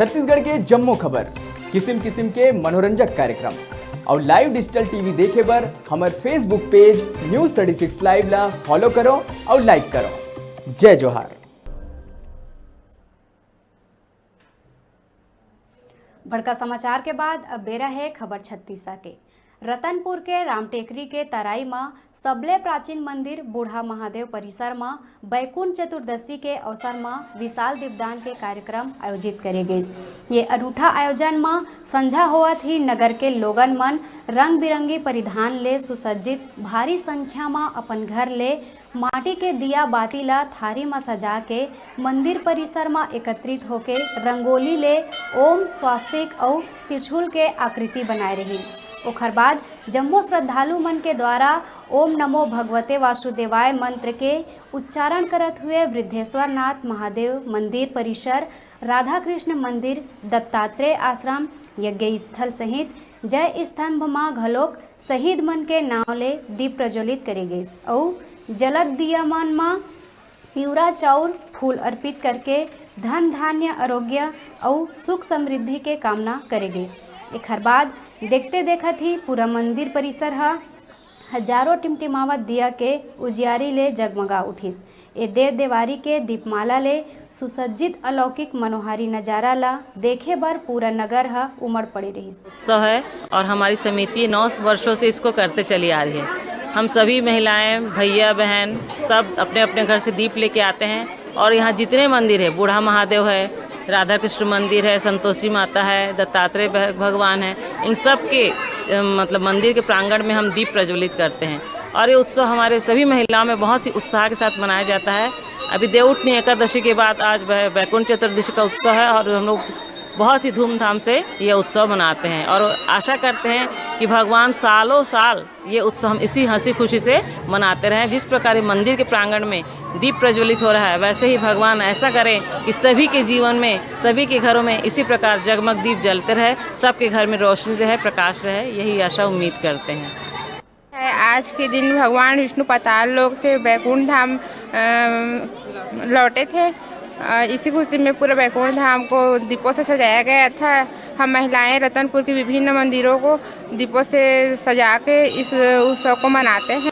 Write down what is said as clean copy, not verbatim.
छत्तीसगढ़ के जम्मो खबर, किस्म किस्म के मनोरंजक कार्यक्रम और लाइव डिजिटल टीवी देखे बर हमारे फेसबुक पेज न्यूज़ 36 लाइव ला फॉलो करो और लाइक करो। जय जोहार। बड़का समाचार के बाद अब बेरा है खबर छत्तीसगढ़ के। रतनपुर के रामटेकरी के तराई में सबले प्राचीन मंदिर बूढ़ा महादेव परिसर में बैकुंठ चतुर्दशी के अवसर में विशाल दीपदान के कार्यक्रम आयोजित करे गए। ये अनूठा आयोजन में संझा होवत ही नगर के लोगन मन रंग बिरंगी परिधान ले सुसज्जित भारी संख्या में अपन घर ले माटी के दिया बाती ला थारी में सजा के मंदिर परिसर में एकत्रित होके रंगोली ले ओम स्वास्तिक और त्रिशूल के आकृति बनाए रही। ओखर बाद जम्मो श्रद्धालु मन के द्वारा ओम नमो भगवते वासुदेवाय मंत्र के उच्चारण करत हुए वृद्धेश्वर नाथ महादेव मंदिर परिसर, राधा कृष्ण मंदिर, दत्तात्रेय आश्रम, यज्ञ स्थल सहित जय स्तंभ मां घलोक शहीद मन के नाम ले दीप प्रज्वलित करे गए और जलद दिया मन मां पिउरा चाउर फूल अर्पित करके धन धान्य आरोग्य और सुख समृद्धि के कामना करे गई। एखर बाद देखते देखत ही पूरा मंदिर परिसर हजारों टिमटिमावत दिया के उजियारी ले जगमगा उठिस। ए देव देवारी के दीपमाला ले सुसज्जित अलौकिक मनोहारी नजारा ला देखे बर पूरा नगर उमड़ पड़ी रही। उत्सव है और हमारी समिति 9 वर्षों से इसको करते चली आ रही है। हम सभी महिलाएं, भैया बहन सब अपने अपने घर से दीप लेके आते हैं और यहाँ जितने मंदिर है, बूढ़ा महादेव है, राधा कृष्ण मंदिर है, संतोषी माता है, दत्तात्रेय भगवान है, इन सब के मतलब मंदिर के प्रांगण में हम दीप प्रज्वलित करते हैं और ये उत्सव हमारे सभी महिलाओं में बहुत ही उत्साह के साथ मनाया जाता है। अभी देवउठनी एकादशी के बाद आज बैकुंठ चतुर्दशी का उत्सव है और हम लोग बहुत ही धूमधाम से ये उत्सव मनाते हैं और आशा करते हैं कि भगवान सालों साल ये उत्सव हम इसी हंसी खुशी से मनाते रहें। जिस प्रकार मंदिर के प्रांगण में दीप प्रज्वलित हो रहा है, वैसे ही भगवान ऐसा करें कि सभी के जीवन में, सभी के घरों में इसी प्रकार जगमग दीप जलते रहे, सबके घर में रोशनी रहे, प्रकाश रहे, यही आशा उम्मीद करते हैं। आज के दिन भगवान विष्णु पाताल लोक से बैकुंठ धाम लौटे थे। इसी खुशी में पूरे बैकुंठ धाम को दीपों से सजाया गया था। हम महिलाएं रतनपुर के विभिन्न मंदिरों को दीपों से सजा के इस उत्सव को मनाते हैं।